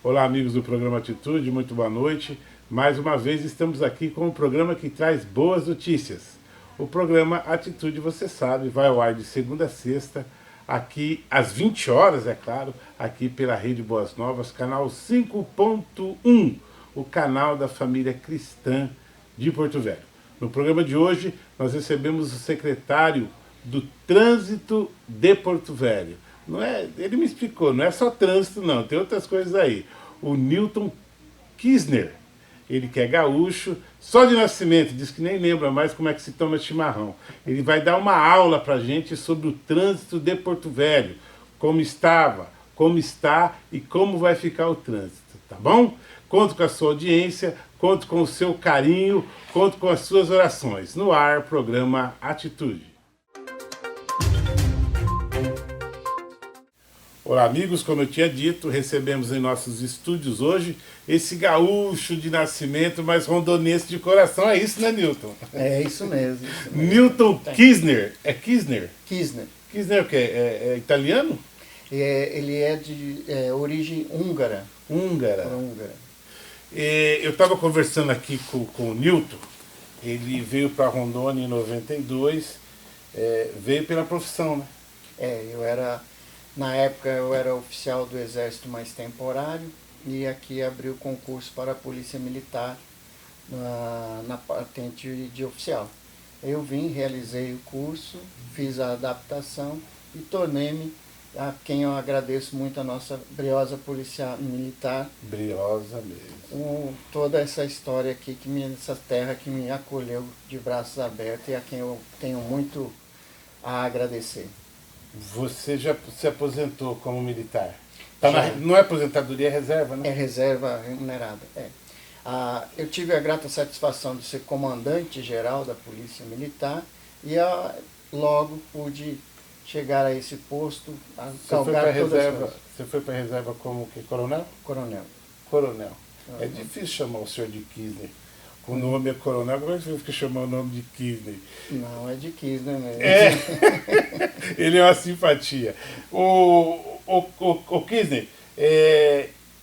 Olá, amigos do programa Atitude, muito boa noite. Mais uma vez estamos aqui com um programa que traz boas notícias. O programa Atitude, você sabe, vai ao ar de segunda a sexta, aqui às 20 horas, é claro, aqui pela Rede Boas Novas, canal 5.1, o canal da família cristã de Porto Velho. No programa de hoje, nós recebemos o secretário do Trânsito de Porto Velho. Não é, ele me explicou, não é só trânsito não, tem outras coisas aí. O Newton Kisner, ele que é gaúcho, só de nascimento, diz que nem lembra mais como é que se toma chimarrão. Ele vai dar uma aula pra gente sobre o trânsito de Porto Velho, como estava, como está e como vai ficar o trânsito, tá bom? Conto com a sua audiência, conto com o seu carinho, conto com as suas orações. No ar, programa Atitude. Olá, amigos, como eu tinha dito, recebemos em nossos estúdios hoje esse gaúcho de nascimento, mas rondonense de coração. É isso, né, Newton? É isso mesmo. Isso mesmo. Newton Kisner. É Kisner? Kisner. Kisner é o quê? É italiano? Ele é de origem húngara. Húngara. Húngara. Eu estava conversando aqui com o Newton. Ele veio para Rondônia em 92, veio pela profissão, né? Na época eu era oficial do Exército mais temporário e aqui abri o concurso para a Polícia Militar na patente de oficial. Eu vim, realizei o curso, fiz a adaptação e tornei-me a quem eu agradeço muito, a nossa briosa Polícia Militar. Briosa mesmo. Toda essa história aqui, essa terra que me acolheu de braços abertos e a quem eu tenho muito a agradecer. Você já se aposentou como militar? Não é aposentadoria, é reserva, né? É reserva remunerada, eu tive a grata satisfação de ser comandante-geral da Polícia Militar e logo pude chegar a esse posto, Você foi para a reserva como que, coronel? Coronel. Coronel. É difícil chamar o senhor de Kisner. O nome é coronel, como é que você fica chamando o nome de Kisner? Não, é de Kisner mesmo. Ele é uma simpatia. O Kisner,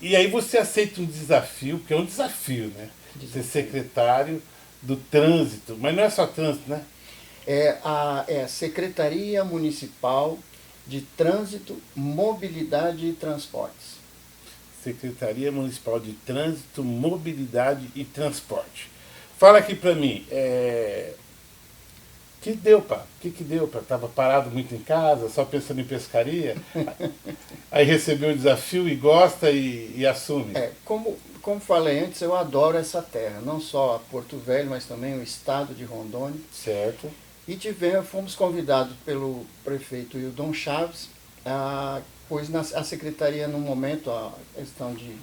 e aí você aceita um desafio, porque é um desafio, né? Ser secretário do trânsito, mas não é só trânsito, né? É a Secretaria Municipal de Trânsito, Mobilidade e Transportes. Secretaria Municipal de Trânsito, Mobilidade e Transporte. Fala aqui pra mim, que deu, pá? O que deu, pá? Tava parado muito em casa, só pensando em pescaria? Aí recebeu o desafio e gosta e assume. Como falei antes, eu adoro essa terra, não só Porto Velho, mas também o estado de Rondônia. Certo. E fomos convidados pelo prefeito Hildon Chaves, pois a secretaria, no momento, a questão de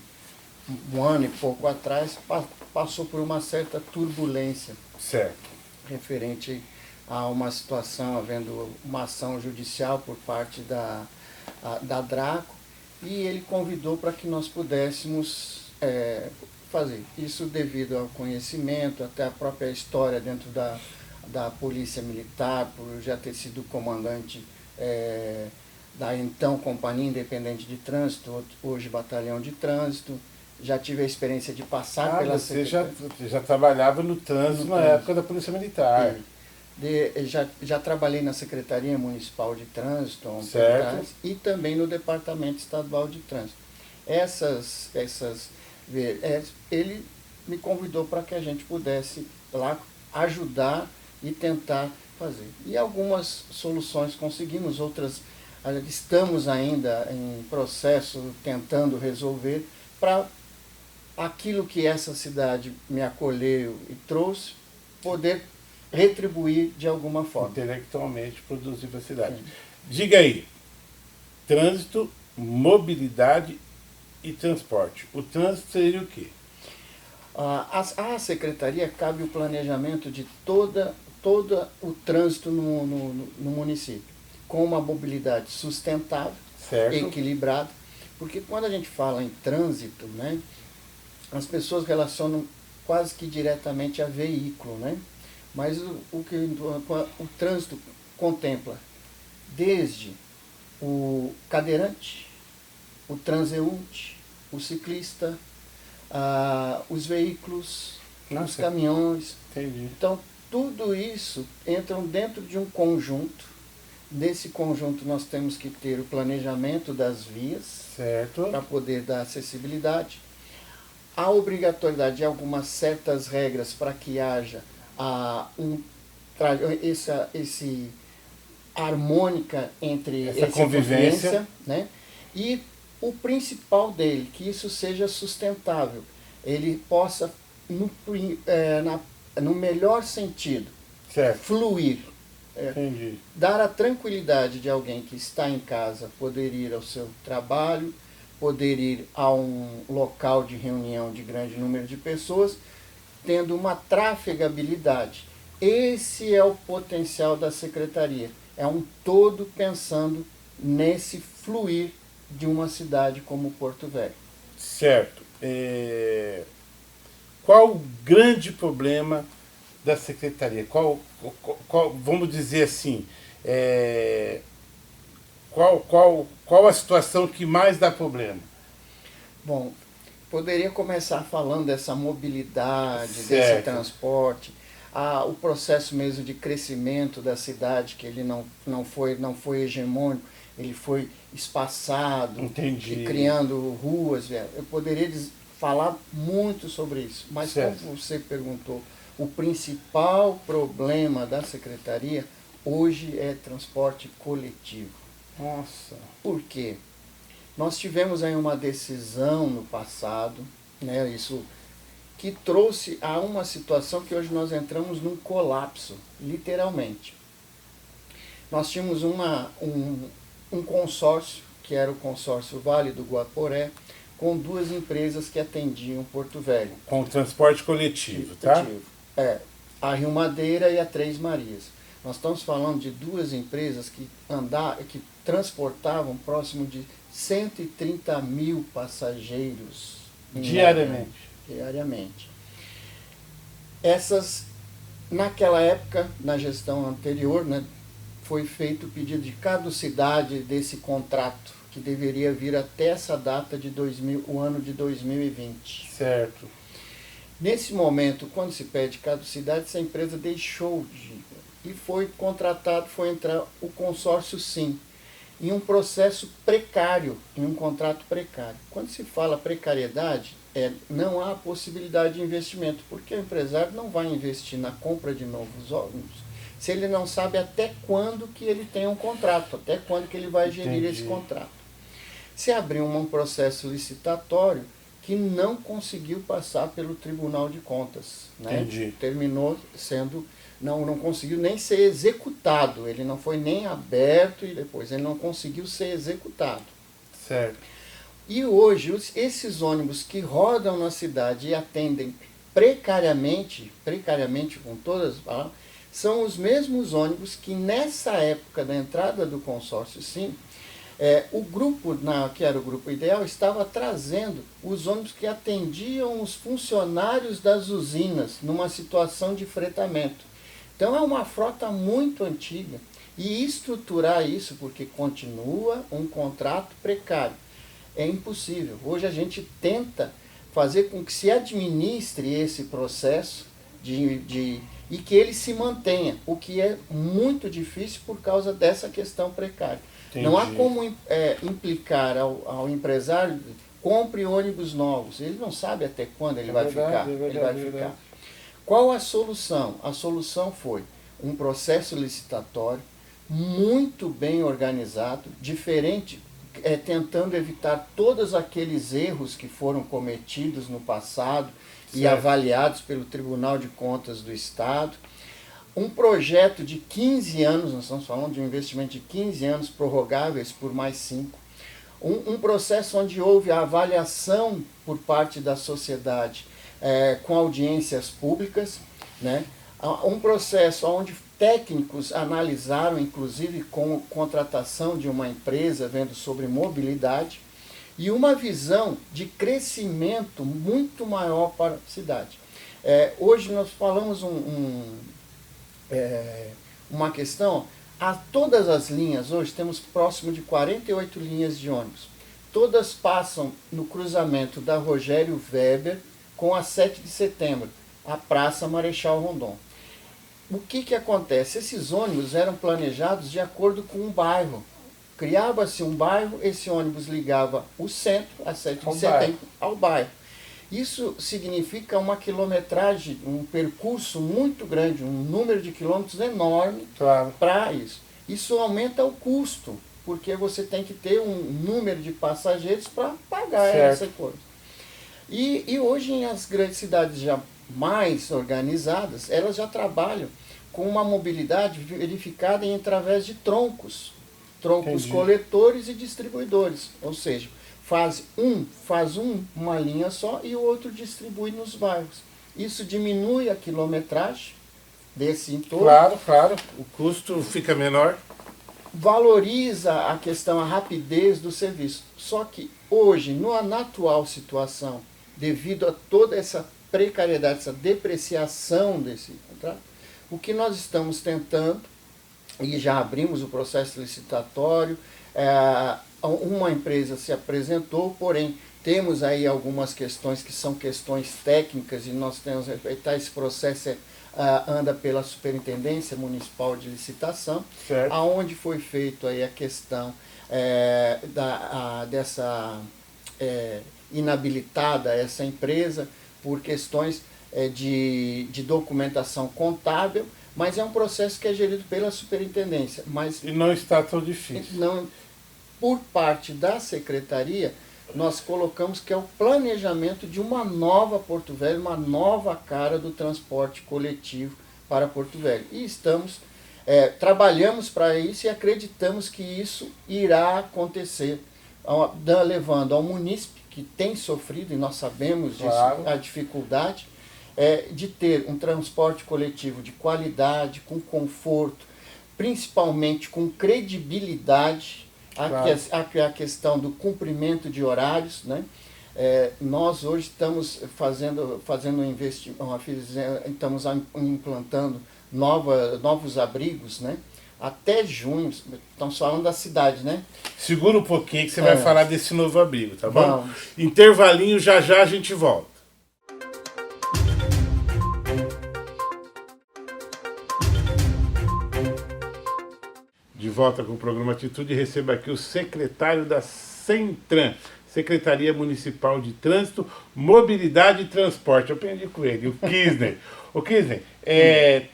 um ano e pouco atrás, passou por uma certa turbulência. Certo. Referente a uma situação, havendo uma ação judicial por parte da Draco, e ele convidou para que nós pudéssemos fazer isso devido ao conhecimento, até a própria história dentro da Polícia Militar, por já ter sido comandante da então Companhia Independente de Trânsito, hoje Batalhão de Trânsito. Já tive a experiência de passar pela Você já trabalhava no trânsito na época da Polícia Militar. Já trabalhei na Secretaria Municipal de Trânsito certo. E também no Departamento Estadual de Trânsito. Ele me convidou para que a gente pudesse lá ajudar e tentar fazer. E algumas soluções conseguimos, outras estamos ainda em processo tentando resolver, para aquilo que essa cidade me acolheu e trouxe, poder retribuir de alguma forma. Intelectualmente produzir para a cidade. Sim. Diga aí, trânsito, mobilidade e transporte. O trânsito seria o quê? A secretaria cabe o planejamento de todo o trânsito no município, com uma mobilidade sustentável, certo, equilibrada, porque quando a gente fala em trânsito, né, as pessoas relacionam quase que diretamente a veículo, né? Mas o trânsito contempla desde o cadeirante, o transeunte, o ciclista, os veículos, Nossa, os caminhões. entendi. Então, tudo isso entram dentro de um conjunto. Nesse conjunto, nós temos que ter o planejamento das vias Certo. para poder dar acessibilidade, a obrigatoriedade de algumas certas regras para que haja esse harmônica entre Essa convivência, né? E o principal dele, que isso seja sustentável, ele possa, no melhor sentido, certo. fluir, Entendi. dar a tranquilidade de alguém que está em casa poder ir ao seu trabalho, poder ir a um local de reunião de grande número de pessoas, tendo uma trafegabilidade. Esse é o potencial da secretaria. É um todo pensando nesse fluir de uma cidade como Porto Velho. Certo. Qual o grande problema da secretaria? Qual, vamos dizer assim, qual a situação que mais dá problema? Bom, poderia começar falando dessa mobilidade, certo. Desse transporte, o processo mesmo de crescimento da cidade, que ele não foi hegemônico, ele foi espaçado, entendi, e criando ruas. Eu poderia falar muito sobre isso, mas certo. Como você perguntou, o principal problema da secretaria hoje é transporte coletivo. Nossa. Por quê? Nós tivemos aí uma decisão no passado, né, isso que trouxe a uma situação que hoje nós entramos num colapso, literalmente. Nós tínhamos um consórcio, que era o consórcio Vale do Guaporé, com duas empresas que atendiam Porto Velho. Com transporte coletivo, tá? A Rio Madeira e a Três Marias. Nós estamos falando de duas empresas que transportavam próximo de 130 mil passageiros diariamente. Naquela época, na gestão anterior, né, foi feito o pedido de caducidade desse contrato, que deveria vir até essa data o ano de 2020. Certo. Nesse momento, quando se pede caducidade, essa empresa deixou e foi entrar o consórcio Sim, em um processo precário, em um contrato precário. Quando se fala precariedade, não há possibilidade de investimento, porque o empresário não vai investir na compra de novos ônibus se ele não sabe até quando que ele tem um contrato, até quando que ele vai gerir esse contrato. Se abriu um processo licitatório que não conseguiu passar pelo Tribunal de Contas. Né? Terminou sendo... Não conseguiu nem ser executado, ele não foi nem aberto e depois ele não conseguiu ser executado. Certo. E hoje, esses ônibus que rodam na cidade e atendem precariamente com todas as palavras, são os mesmos ônibus que nessa época da entrada do consórcio Sim, o grupo, que era o Grupo Ideal, estava trazendo os ônibus que atendiam os funcionários das usinas numa situação de fretamento. Então é uma frota muito antiga e estruturar isso, porque continua um contrato precário, é impossível. Hoje a gente tenta fazer com que se administre esse processo e que ele se mantenha, o que é muito difícil por causa dessa questão precária. Entendi. Não há como implicar ao empresário, compre ônibus novos, ele não sabe até quando ele vai ficar. Qual a solução? A solução foi um processo licitatório muito bem organizado, diferente, tentando evitar todos aqueles erros que foram cometidos no passado e avaliados pelo Tribunal de Contas do Estado. Um projeto de 15 anos, nós estamos falando de um investimento de 15 anos prorrogáveis por mais 5. Um processo onde houve a avaliação por parte da sociedade com audiências públicas, né? Um processo onde técnicos analisaram, inclusive com contratação de uma empresa, vendo sobre mobilidade, e uma visão de crescimento muito maior para a cidade. Hoje nós falamos uma questão, a todas as linhas, hoje temos próximo de 48 linhas de ônibus. todas passam no cruzamento da Rogério Weber com a 7 de setembro, a Praça Marechal Rondon. O que acontece? Esses ônibus eram planejados de acordo com um bairro. Criava-se um bairro, esse ônibus ligava o centro, a 7 de setembro, ao bairro. Isso significa uma quilometragem, um percurso muito grande, um número de quilômetros enorme para isso. Isso aumenta o custo, porque você tem que ter um número de passageiros para pagar essa coisa. E hoje, as grandes cidades já mais organizadas, elas já trabalham com uma mobilidade verificada através de troncos coletores e distribuidores, ou seja, faz uma linha só e o outro distribui nos bairros. Isso diminui a quilometragem desse entorno. Claro, o custo fica menor. Valoriza a questão, a rapidez do serviço. Só que hoje, na atual situação, devido a toda essa precariedade, essa depreciação desse contrato, o que nós estamos tentando, e já abrimos o processo licitatório, uma empresa se apresentou, porém temos aí algumas questões que são questões técnicas e nós temos que respeitar. Esse processo anda pela Superintendência Municipal de Licitação, aonde foi feito aí a questão dessa inabilitada essa empresa por questões de documentação contábil, mas é um processo que é gerido pela superintendência. E não está tão difícil. Não, por parte da secretaria, nós colocamos que é o planejamento de uma nova Porto Velho, uma nova cara do transporte coletivo para Porto Velho. E trabalhamos para isso e acreditamos que isso irá acontecer, levando ao munícipe, que tem sofrido, e nós sabemos disso, a dificuldade, de ter um transporte coletivo de qualidade, com conforto, principalmente com credibilidade, a questão do cumprimento de horários, né? Nós hoje estamos fazendo um investimento, estamos implantando novos abrigos, né? Até junho, estamos falando da cidade, né? Segura um pouquinho que você vai falar desse novo abrigo, tá bom? Vamos. Intervalinho, já a gente volta. De volta com o programa Atitude, recebo aqui o secretário da Centran, Secretaria Municipal de Trânsito, Mobilidade e Transporte. Eu aprendi com ele, o Kisner. O Kisner,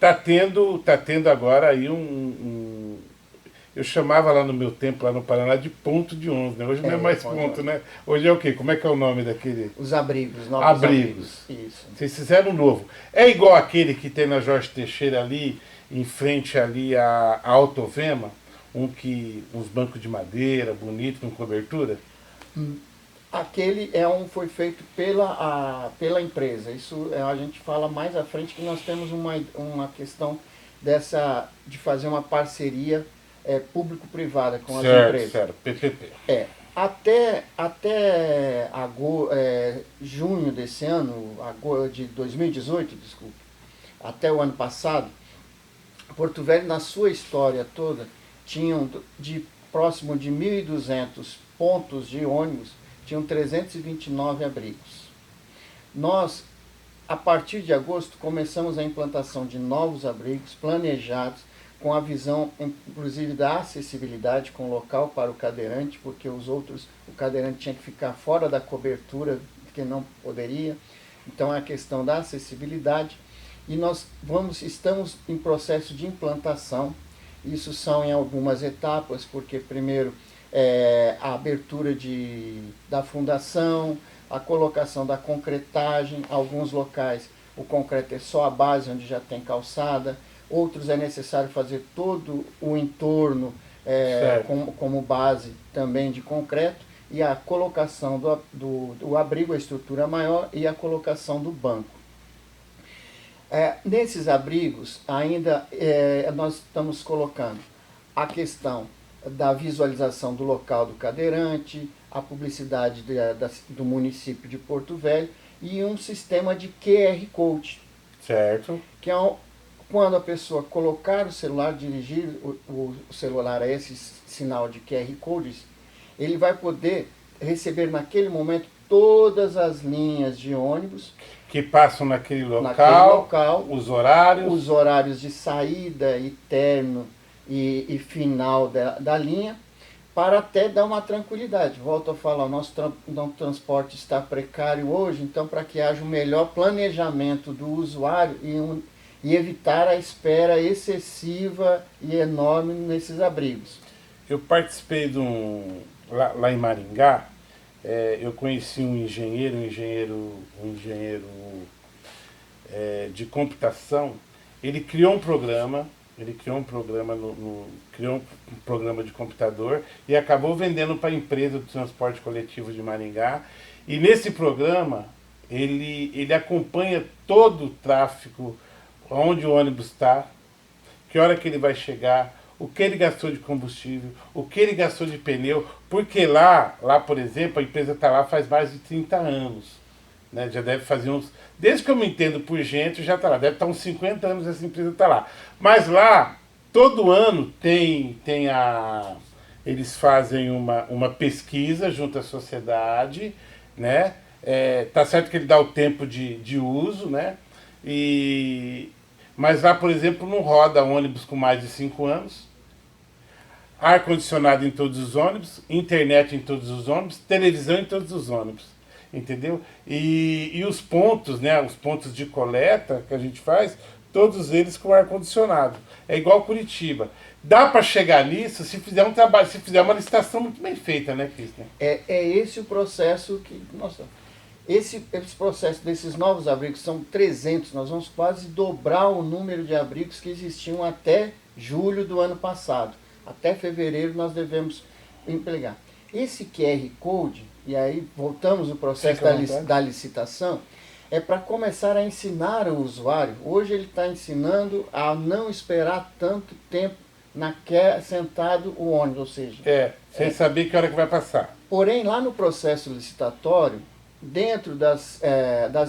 tá tendo agora aí eu chamava lá no meu tempo, lá no Paraná, de ponto de ônibus, né? Hoje não é mais ponto, né? Hoje é o quê? Como é que é o nome daquele? Os abrigos, novos abrigos. Isso. Vocês fizeram um novo. É igual aquele que tem na Jorge Teixeira ali, em frente ali à Autovema, uns bancos de madeira, bonito, com cobertura? Aquele foi feito pela empresa. Isso a gente fala mais à frente, que nós temos uma questão de fazer uma parceria público-privada com as empresas. Certo, PPP. Até junho desse ano, de 2018, desculpe, até o ano passado, Porto Velho, na sua história toda, tinham próximo de 1.200 pontos de ônibus, tinham 329 abrigos. Nós, a partir de agosto, começamos a implantação de novos abrigos planejados, com a visão, inclusive, da acessibilidade com local para o cadeirante, porque o cadeirante tinha que ficar fora da cobertura, porque não poderia. Então, é a questão da acessibilidade. E nós estamos em processo de implantação. Isso são em algumas etapas, porque primeiro a abertura da fundação, a colocação da concretagem. Alguns locais o concreto é só a base, onde já tem calçada. Outros é necessário fazer todo o entorno como base também de concreto, e a colocação do abrigo, a estrutura maior, e a colocação do banco. Nesses abrigos, ainda nós estamos colocando a questão da visualização do local do cadeirante, a publicidade do município de Porto Velho e um sistema de QR Code. Certo. Que é quando a pessoa colocar o celular, dirigir o celular a esse sinal de QR Codes, ele vai poder receber naquele momento todas as linhas de ônibus que passam naquele local, os horários de saída e término e final da linha, para até dar uma tranquilidade. Volto a falar, o nosso transporte está precário hoje, então para que haja um melhor planejamento do usuário e evitar a espera excessiva e enorme nesses abrigos. Eu participei de lá em Maringá, eu conheci um engenheiro de computação. Ele criou um programa de computador e acabou vendendo para a empresa do transporte coletivo de Maringá. E nesse programa ele acompanha todo o tráfego, onde o ônibus está, que hora que ele vai chegar, o que ele gastou de combustível, o que ele gastou de pneu, porque lá por exemplo, a empresa está lá faz mais de 30 anos. Né? Já deve fazer uns... Desde que eu me entendo por gente, já está lá. Deve estar uns 50 anos essa empresa está lá. Mas lá, todo ano eles fazem uma pesquisa junto à sociedade, né? Tá certo que ele dá o tempo de uso, né? Mas lá, por exemplo, não roda ônibus com mais de 5 anos. Ar-condicionado em todos os ônibus, internet em todos os ônibus, televisão em todos os ônibus, entendeu? E os pontos, né, os pontos de coleta que a gente faz, todos eles com ar-condicionado. É igual Curitiba. Dá para chegar nisso se fizer um trabalho, se fizer uma licitação muito bem feita, né, Cristian? É esse o processo que... Nossa, esse processo desses novos abrigos são 300, nós vamos quase dobrar o número de abrigos que existiam até julho do ano passado. Até fevereiro nós devemos empregar. Esse QR Code, e aí voltamos ao processo da licitação, é para começar a ensinar o usuário. Hoje ele está ensinando a não esperar tanto tempo sentado o ônibus, ou seja... sem saber que hora que vai passar. Porém, lá no processo licitatório, dentro das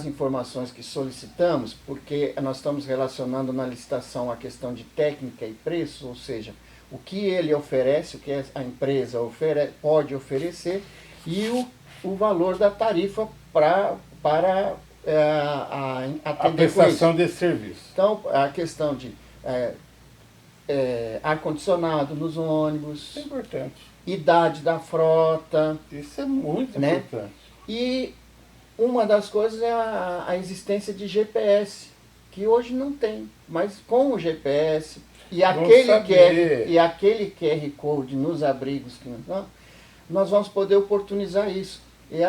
informações que solicitamos, porque nós estamos relacionando na licitação a questão de técnica e preço, ou seja, o que ele oferece, o que a empresa pode oferecer e o valor da tarifa para a prestação desse serviço. Então, a questão de ar-condicionado nos ônibus, isso é importante. Idade da frota. Isso é muito importante. E uma das coisas é a existência de GPS, que hoje não tem, mas com o GPS... E aquele QR Code nos abrigos, nós vamos poder oportunizar isso. E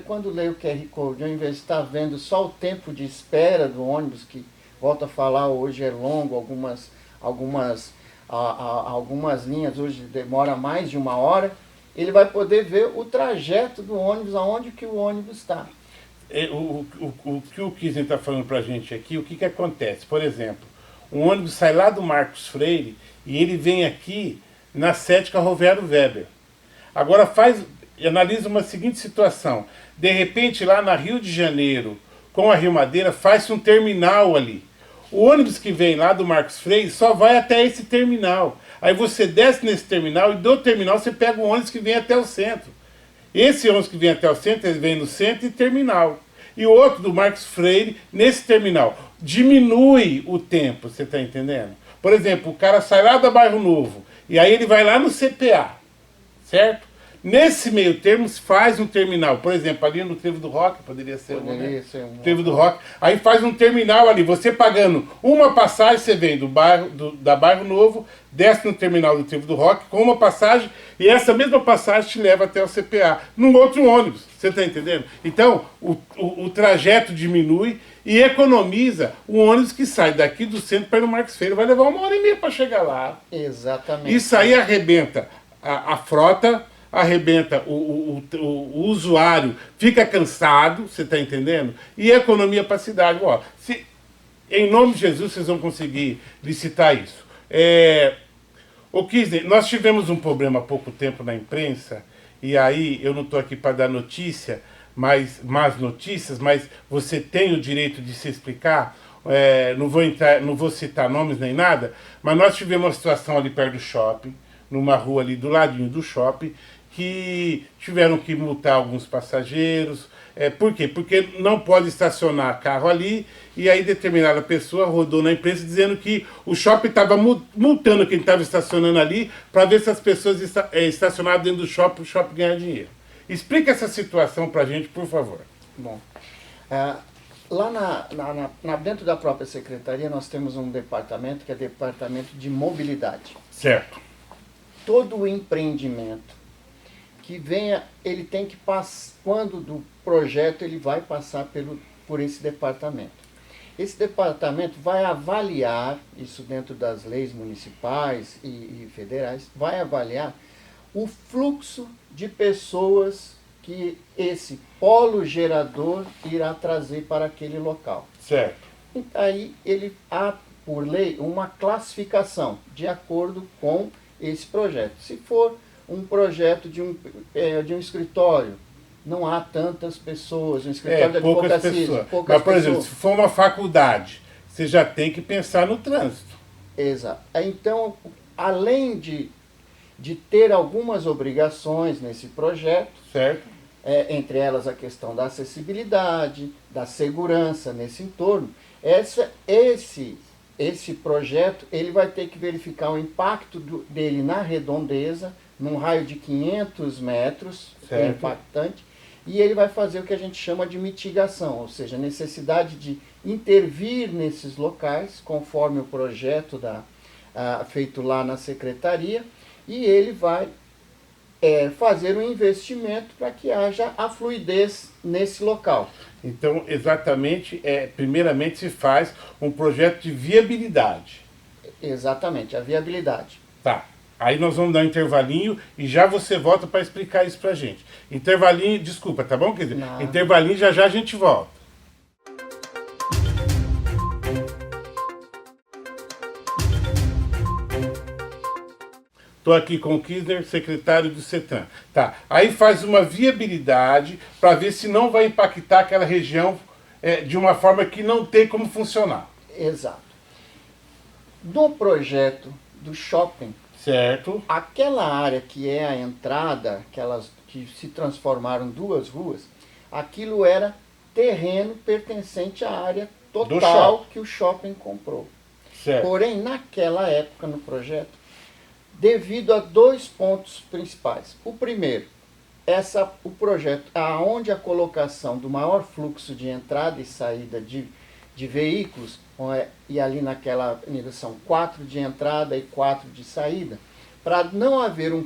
quando leio o QR Code, ao invés de estar vendo só o tempo de espera do ônibus, que, volto a falar, hoje é longo, algumas linhas hoje demora mais de 1 hora, ele vai poder ver o trajeto do ônibus, aonde que o ônibus está. O que o Kisner está falando para a gente aqui, o que acontece? Por exemplo, um ônibus sai lá do Marcos Freire e ele vem aqui na 7 Ferroviário Weber. Agora analisa uma seguinte situação. De repente, lá na Rio de Janeiro, com a Rio Madeira, faz-se um terminal ali. O ônibus que vem lá do Marcos Freire só vai até esse terminal. Aí você desce nesse terminal e do terminal você pega o ônibus que vem até o centro. Esse ônibus que vem até o centro, ele vem no centro e terminal. E o outro do Marcos Freire nesse terminal. Diminui o tempo, você está entendendo? Por exemplo, o cara sai lá do Bairro Novo e aí ele vai lá no CPA, certo? Nesse meio termo se faz um terminal, por exemplo, ali no Trevo do Rock, poderia ser Trevo do Rock, aí faz um terminal ali, você pagando uma passagem, você vem da Bairro Novo, desce no terminal do Trevo do Rock com uma passagem, e essa mesma passagem te leva até o CPA, num outro ônibus, você está entendendo? Então, o trajeto diminui e economiza o ônibus que sai daqui do centro para ir no Marcos Freire, vai levar 1h30 para chegar lá. Exatamente. Isso aí arrebenta a frota, arrebenta o usuário, fica cansado, você está entendendo? E economia para a cidade. Ó, em nome de Jesus vocês vão conseguir licitar isso. O Kisner, nós tivemos um problema há pouco tempo na imprensa, e aí eu não estou aqui para dar notícia, más notícias, mas você tem o direito de se explicar. Não vou citar nomes nem nada, mas nós tivemos uma situação ali perto do shopping, numa rua ali do ladinho do shopping, que tiveram que multar alguns passageiros. Por quê? Porque não pode estacionar carro ali, e aí determinada pessoa rodou na imprensa dizendo que o shopping estava multando quem estava estacionando ali para ver se as pessoas estacionavam dentro do shopping, o shopping ganhar dinheiro. Explica essa situação para a gente, por favor. Bom, lá dentro da própria secretaria nós temos um departamento que é departamento de mobilidade. Certo. Todo o empreendimento que venha, ele tem que passar, quando do projeto ele vai passar por esse departamento. Esse departamento vai avaliar, isso dentro das leis municipais e federais, vai avaliar o fluxo de pessoas que esse polo gerador irá trazer para aquele local. Certo. E aí ele há, por lei, uma classificação de acordo com esse projeto. Se for um projeto de um escritório, não há tantas pessoas, um escritório de poucas advocacia, pessoas. poucas Mas, por pessoas. exemplo, se for uma faculdade, você já tem que pensar no trânsito. Exato. Então, além de ter algumas obrigações nesse projeto, Certo. entre elas a questão da acessibilidade, da segurança nesse entorno, esse projeto ele vai ter que verificar o impacto dele na redondeza, num raio de 500 metros, é impactante, e ele vai fazer o que a gente chama de mitigação, ou seja, a necessidade de intervir nesses locais, conforme o projeto feito lá na secretaria, e ele vai fazer um investimento para que haja a fluidez nesse local. Então, exatamente, primeiramente se faz um projeto de viabilidade. Exatamente, a viabilidade. Tá. Aí nós vamos dar um intervalinho e já você volta para explicar isso pra gente. Intervalinho, desculpa, tá bom? Quer dizer, intervalinho, já a gente volta. Estou aqui com o Kisner, secretário do CETRAN. Tá. Aí faz uma viabilidade para ver se não vai impactar aquela região de uma forma que não tem como funcionar. Exato. No projeto do shopping, certo, aquela área que é a entrada, aquelas que se transformaram duas ruas, aquilo era terreno pertencente à área total que o shopping comprou. Certo. Porém, naquela época no projeto, devido a dois pontos principais. O primeiro, o projeto, aonde a colocação do maior fluxo de entrada e saída de veículos, e ali naquela avenida são 4 de entrada e 4 de saída, para não haver um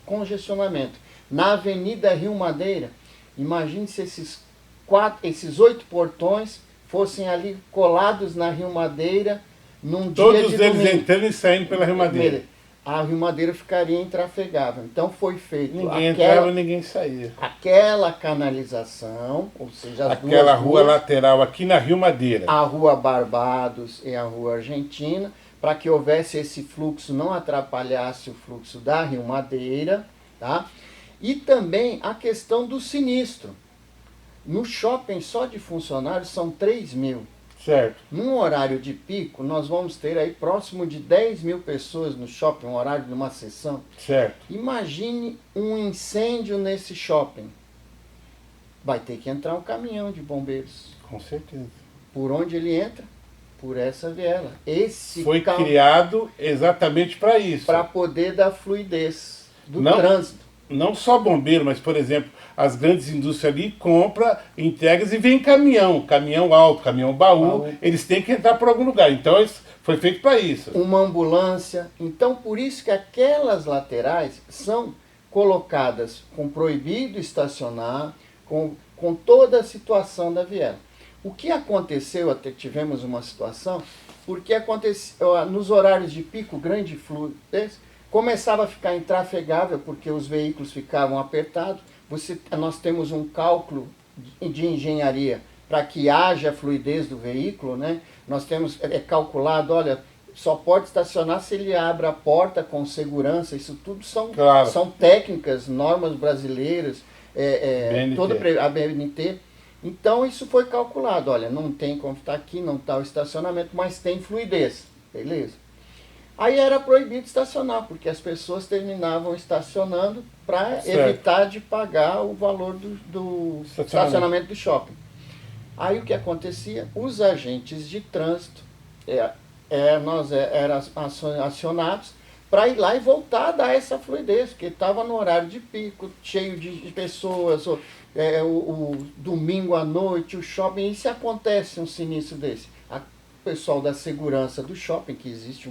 congestionamento na Avenida Rio Madeira. Imagine se esses 8 portões fossem ali colados na Rio Madeira num dia de domingo. Todos eles entrando e saindo pela Rio Madeira. A Rio Madeira ficaria intrafegável. Então foi feito ninguém entrava, ninguém saía. Aquela canalização, ou seja, aquela rua lateral aqui na Rio Madeira. A Rua Barbados e a Rua Argentina, para que houvesse esse fluxo, não atrapalhasse o fluxo da Rio Madeira, tá? E também a questão do sinistro. No shopping só de funcionários são 3.000. Certo. Num horário de pico, nós vamos ter aí próximo de 10.000 pessoas no shopping, um horário de uma sessão. Certo. Imagine um incêndio nesse shopping. Vai ter que entrar um caminhão de bombeiros. Com certeza. Por onde ele entra? Por essa viela. Foi criado exatamente para isso. Para poder dar fluidez do trânsito. Não só bombeiro, mas, por exemplo, as grandes indústrias ali compram, entregas e vem caminhão alto, caminhão baú, eles têm que entrar por algum lugar. Então, foi feito para isso. Uma ambulância. Então, por isso que aquelas laterais são colocadas com proibido estacionar, com toda a situação da viela. O que aconteceu, até tivemos uma situação, porque aconteceu nos horários de pico, grande fluidez, começava a ficar intrafegável porque os veículos ficavam apertados. Nós temos um cálculo de engenharia para que haja fluidez do veículo, né? Nós temos calculado, olha, só pode estacionar se ele abre a porta com segurança. Isso tudo são técnicas, normas brasileiras, toda a BNT. Então isso foi calculado, olha, não tem como estar aqui, não está o estacionamento, mas tem fluidez, beleza? Aí era proibido estacionar, porque as pessoas terminavam estacionando para evitar de pagar o valor do estacionamento do shopping. Aí o que acontecia? Os agentes de trânsito nós éramos acionados para ir lá e voltar a dar essa fluidez, porque estava no horário de pico, cheio de pessoas, o domingo à noite, o shopping, e se acontece um sinistro desse? O pessoal da segurança do shopping, que existe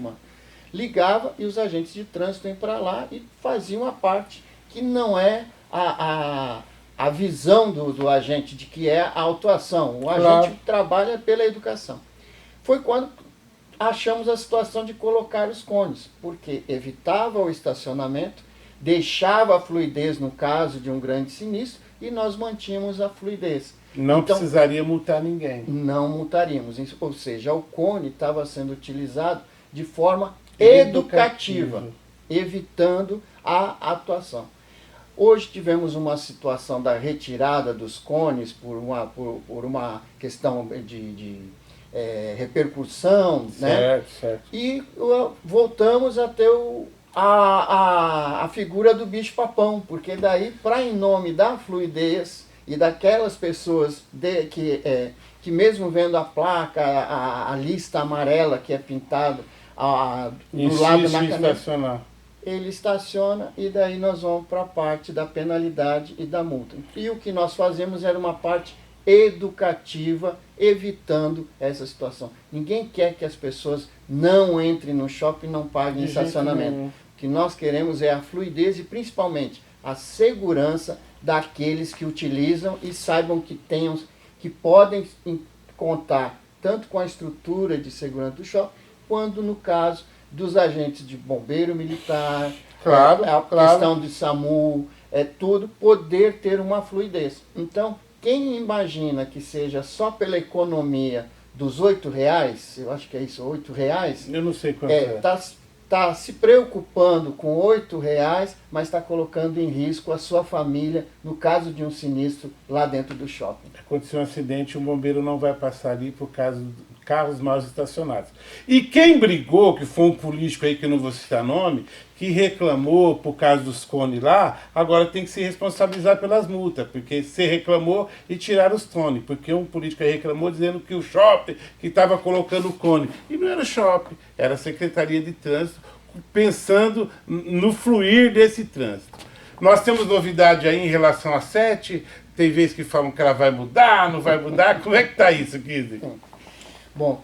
ligava e os agentes de trânsito iam para lá e faziam a parte que não é a visão do agente, de que é a autuação. O agente trabalha pela educação. Foi quando achamos a situação de colocar os cones, porque evitava o estacionamento, deixava a fluidez no caso de um grande sinistro e nós mantínhamos a fluidez. Não precisaria multar ninguém. Não multaríamos, ou seja, o cone estava sendo utilizado de forma educativa, evitando a atuação. Hoje tivemos uma situação da retirada dos cones por uma questão de repercussão, né? Certo. E voltamos a ter a figura do bicho-papão, porque daí, para em nome da fluidez e daquelas pessoas que mesmo vendo a placa, a lista amarela que é pintada do lado na caneta, ele estaciona e daí nós vamos para a parte da penalidade e da multa. E o que nós fazemos era uma parte educativa, evitando essa situação. Ninguém quer que as pessoas não entrem no shopping e não paguem estacionamento. O que nós queremos é a fluidez e principalmente a segurança daqueles que utilizam e saibam que podem contar tanto com a estrutura de segurança do shopping, quanto no caso dos agentes de bombeiro militar, a questão de SAMU, tudo, poder ter uma fluidez. Então, quem imagina que seja só pela economia dos R$8, eu acho que é isso, R$8, eu não sei quanto está se preocupando com R$8, mas está colocando em risco a sua família no caso de um sinistro lá dentro do shopping. Aconteceu um acidente, um bombeiro não vai passar ali por causa de carros mal estacionados. E quem brigou, que foi um político aí que eu não vou citar nome, que reclamou por causa dos cones lá, agora tem que se responsabilizar pelas multas, porque você reclamou e tiraram os cones, porque um político aí reclamou dizendo que o shopping que estava colocando o cone, e não era o shopping, era a Secretaria de Trânsito, pensando no fluir desse trânsito. Nós temos novidade aí em relação a 7, tem vezes que falam que ela vai mudar, não vai mudar, como é que está isso, Kizzy? Bom,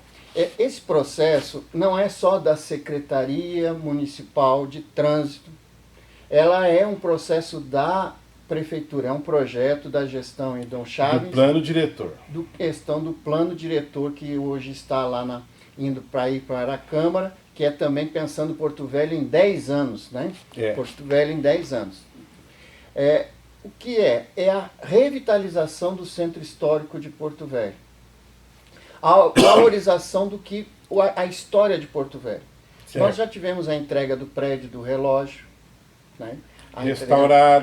esse processo não é só da Secretaria Municipal de Trânsito, ela é um processo da Prefeitura, é um projeto da gestão Idom Chaves. Do plano diretor. Questão do plano diretor que hoje está lá indo para ir para a Câmara, que é também pensando Porto Velho em 10 anos, né? Porto Velho em 10 anos. O que é? É a revitalização do centro histórico de Porto Velho. A valorização do que a história de Porto Velho. Certo. Nós já tivemos a entrega do prédio do relógio, né?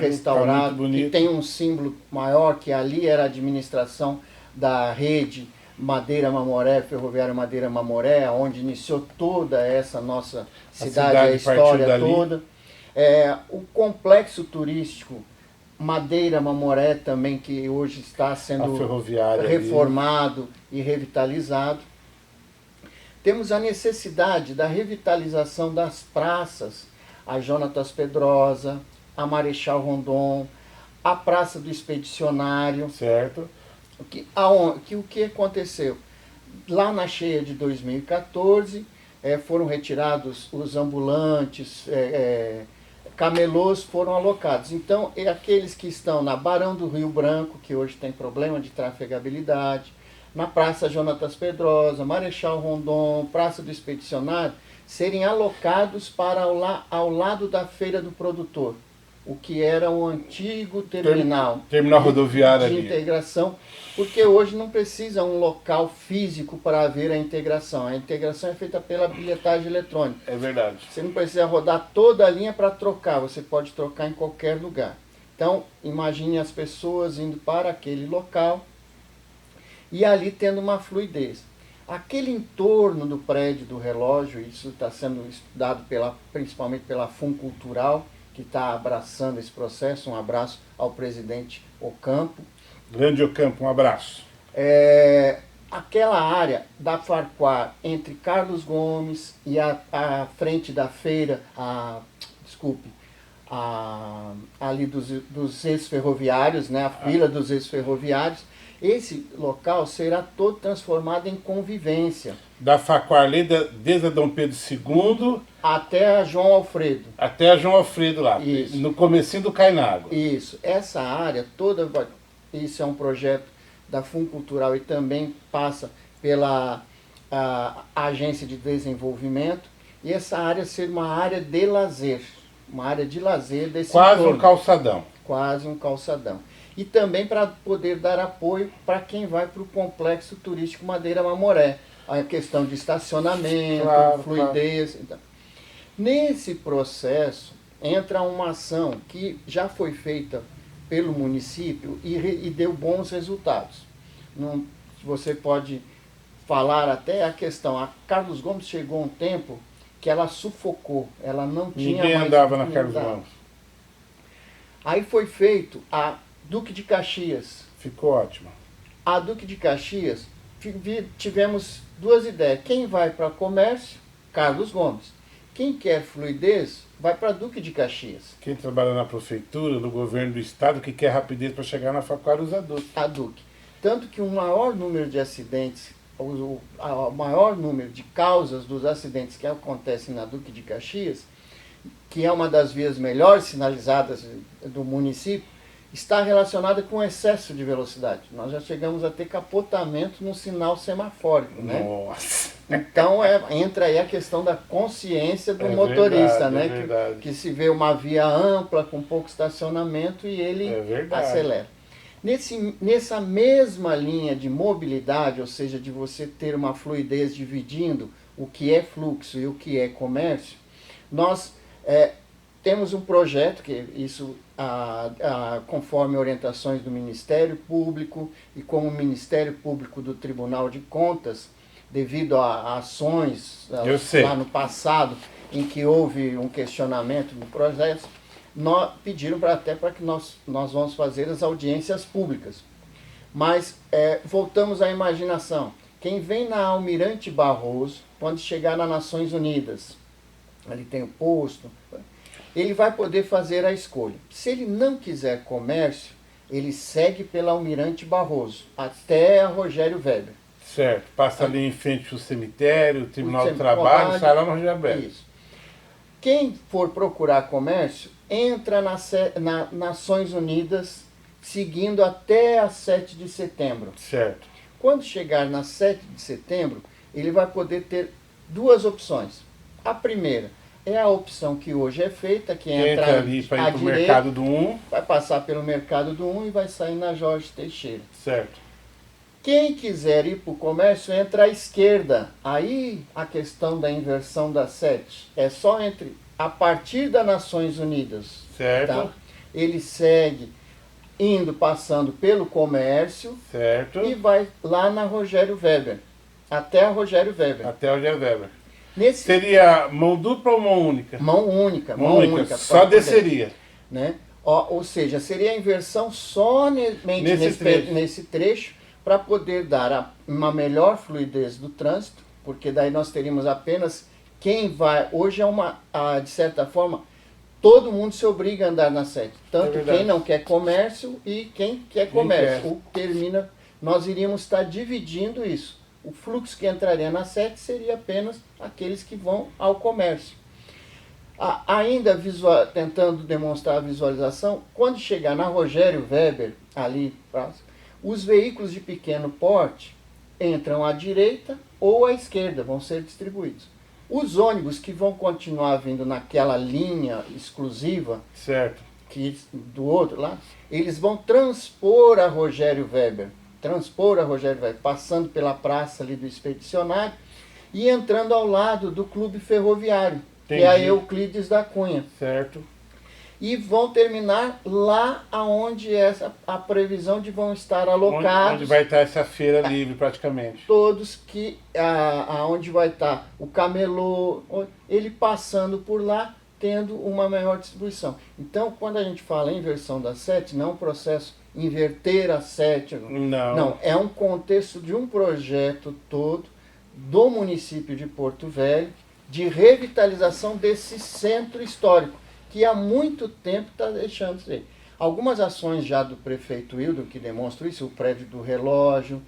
Restaurado, que tem um símbolo maior, que ali era a administração da rede Madeira Mamoré, Ferroviária Madeira Mamoré, onde iniciou toda essa nossa cidade, a história toda. O complexo turístico Madeira Mamoré também, que hoje está sendo reformado e revitalizado. Temos a necessidade da revitalização das praças, a Jonatas Pedrosa, a Marechal Rondon, a Praça do Expedicionário. Certo. O que aconteceu? Lá na cheia de 2014, foram retirados os ambulantes, camelôs foram alocados. Então, aqueles que estão na Barão do Rio Branco, que hoje tem problema de trafegabilidade, na Praça Jonatas Pedrosa, Marechal Rondon, Praça do Expedicionário, serem alocados para ao lado da Feira do Produtor, o que era o antigo terminal rodoviário de integração, porque hoje não precisa um local físico para haver a integração. A integração é feita pela bilhetagem eletrônica. É verdade. Você não precisa rodar toda a linha para trocar, você pode trocar em qualquer lugar. Então, imagine as pessoas indo para aquele local e ali tendo uma fluidez. Aquele entorno do prédio do relógio, isso está sendo estudado principalmente pela Funcultural, que está abraçando esse processo. Um abraço ao presidente Ocampo. Grande Ocampo, um abraço. Aquela área da Farquhar, entre Carlos Gomes e a frente da feira, ali dos ex-ferroviários, né, a fila dos ex-ferroviários, esse local será todo transformado em convivência. Da Farquhar, desde a Dom Pedro II... até a João Alfredo. Até a João Alfredo lá, Isso. No comecinho do Cainágua. Isso. Essa área toda, isso é um projeto da Funcultural e também passa pela Agência de Desenvolvimento, e essa área ser uma área de lazer, uma área de lazer desse Quase entorno. um calçadão. Quase um calçadão. E também para poder dar apoio para quem vai para o Complexo Turístico Madeira Mamoré. A questão de estacionamento, fluidez. Claro. Então. Nesse processo, entra uma ação que já foi feita pelo município e deu bons resultados. Você pode falar até a questão. A Carlos Gomes chegou um tempo que ela sufocou, ela não tinha Ninguém mais... andava na Carlos Gomes. Aí foi feito a Duque de Caxias. Ficou ótimo. A Duque de Caxias, tivemos duas ideias. Quem vai para comércio, Carlos Gomes. Quem quer fluidez, vai para Duque de Caxias. Quem trabalha na prefeitura, no governo do estado, que quer rapidez para chegar na Farquhar, usa a Duque. A Duque. Tanto que o maior número de acidentes, o maior número de causas dos acidentes que acontecem na Duque de Caxias, que é uma das vias melhores sinalizadas do município, está relacionada com excesso de velocidade. Nós já chegamos a ter capotamento no sinal semafórico, né? Nossa! Então entra aí a questão da consciência do motorista, verdade, né? É verdade. Que se vê uma via ampla, com pouco estacionamento, e ele acelera. Nessa mesma linha de mobilidade, ou seja, de você ter uma fluidez dividindo o que é fluxo e o que é comércio, nós temos um projeto, que isso conforme orientações do Ministério Público e como o Ministério Público do Tribunal de Contas, devido a ações lá no passado, em que houve um questionamento do projeto, pediram até para que nós vamos fazer as audiências públicas. Mas voltamos à imaginação. Quem vem na Almirante Barroso, quando chegar nas Nações Unidas, ali tem o posto, ele vai poder fazer a escolha. Se ele não quiser comércio, ele segue pela Almirante Barroso, até a Rogério Weber. Certo, passa ali em frente ao cemitério, o Tribunal do Trabalho, sai lá no Rogério Weber. Isso. Quem for procurar comércio, entra nas Nações Unidas, seguindo até a 7 de setembro. Certo. Quando chegar na 7 de setembro, ele vai poder ter duas opções. A primeira é a opção que hoje é feita, que entra ali para ir para o Mercado do 1. Vai passar pelo Mercado do 1 e vai sair na Jorge Teixeira. Certo. Quem quiser ir para o comércio, entra à esquerda. Aí a questão da inversão da 7 é só a partir das Nações Unidas. Certo. Tá? Ele segue passando pelo comércio. Certo. E vai lá na Rogério Weber. Até a Rogério Weber. Até a Rogério Weber. Seria mão dupla ou mão única? Mão única. Mão única. Só desceria. Né? Ou seja, seria a inversão somente nesse trecho, para poder dar uma melhor fluidez do trânsito, porque daí nós teríamos apenas quem vai... Hoje de certa forma, todo mundo se obriga a andar na 7. Tanto quem não quer comércio e quem quer comércio. Nós iríamos estar dividindo isso. O fluxo que entraria na 7 seria apenas aqueles que vão ao comércio. Ainda tentando demonstrar a visualização, quando chegar na Rogério Weber, ali próximo, os veículos de pequeno porte entram à direita ou à esquerda, vão ser distribuídos. Os ônibus que vão continuar vindo naquela linha exclusiva, certo, do outro lá, eles vão transpor a Rogério Weber, passando pela praça ali do Expedicionário e entrando ao lado do Clube Ferroviário, que é a Euclides da Cunha. Certo. e vão terminar lá aonde a previsão de vão estar alocados. Onde vai estar essa feira livre praticamente. Todos que aonde vai estar o camelô, ele passando por lá, tendo uma maior distribuição. Então, quando a gente fala em inversão da sete, não é um processo inverter a sete. Não, é um contexto de um projeto todo do município de Porto Velho de revitalização desse centro histórico, que há muito tempo está deixando de ser. Algumas ações já do prefeito Hildo que demonstram isso, o prédio do relógio,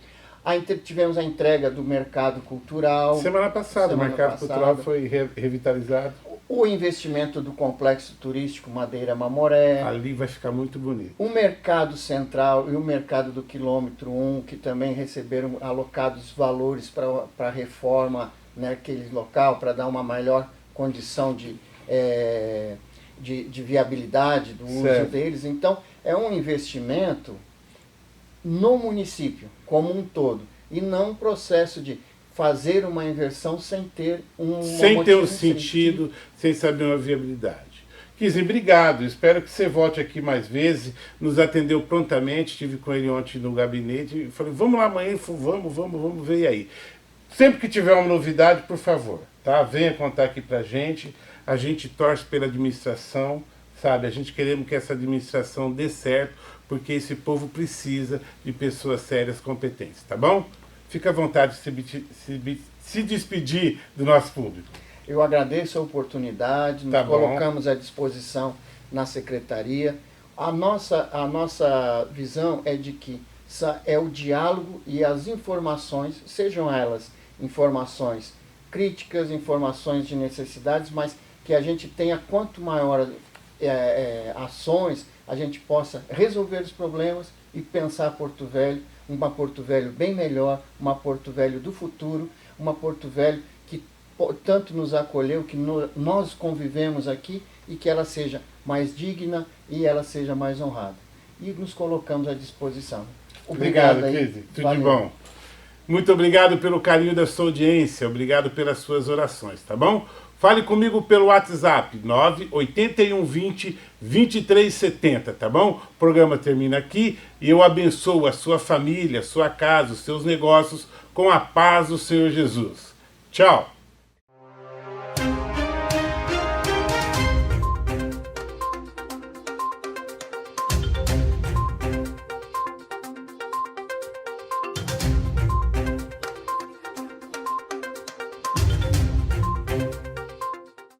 tivemos a entrega do mercado cultural. Semana passada o mercado cultural foi revitalizado. O investimento do complexo turístico Madeira Mamoré. Ali vai ficar muito bonito. O mercado central e o mercado do quilômetro 1, que também receberam alocados valores para a reforma naquele local, para dar uma melhor condição de viabilidade do uso deles. Então, é um investimento no município como um todo, e não um processo de fazer uma inversão sem ter um sentido, sem saber uma viabilidade. Kizzy, obrigado. Espero que você volte aqui mais vezes. Nos atendeu prontamente. Estive com ele ontem no gabinete e falei, vamos lá amanhã, vamos ver aí. Sempre que tiver uma novidade, por favor, tá? Venha contar aqui pra gente. A gente torce pela administração, sabe? A gente queremos que essa administração dê certo, porque esse povo precisa de pessoas sérias, competentes, tá bom? Fica à vontade de se despedir do nosso público. Eu agradeço a oportunidade, nos colocamos à disposição na secretaria. A nossa visão é de que é o diálogo e as informações, sejam elas informações críticas, informações de necessidades, mas que a gente tenha quanto maior ações, a gente possa resolver os problemas e pensar Porto Velho, uma Porto Velho bem melhor, uma Porto Velho do futuro, uma Porto Velho que tanto nos acolheu, que nós convivemos aqui, e que ela seja mais digna e ela seja mais honrada. E nos colocamos à disposição. Obrigado, Kizzy. Tudo de bom. Muito obrigado pelo carinho da sua audiência, obrigado pelas suas orações, tá bom? Fale comigo pelo WhatsApp, 98120-2370, tá bom? O programa termina aqui e eu abençoo a sua família, a sua casa, os seus negócios com a paz do Senhor Jesus. Tchau!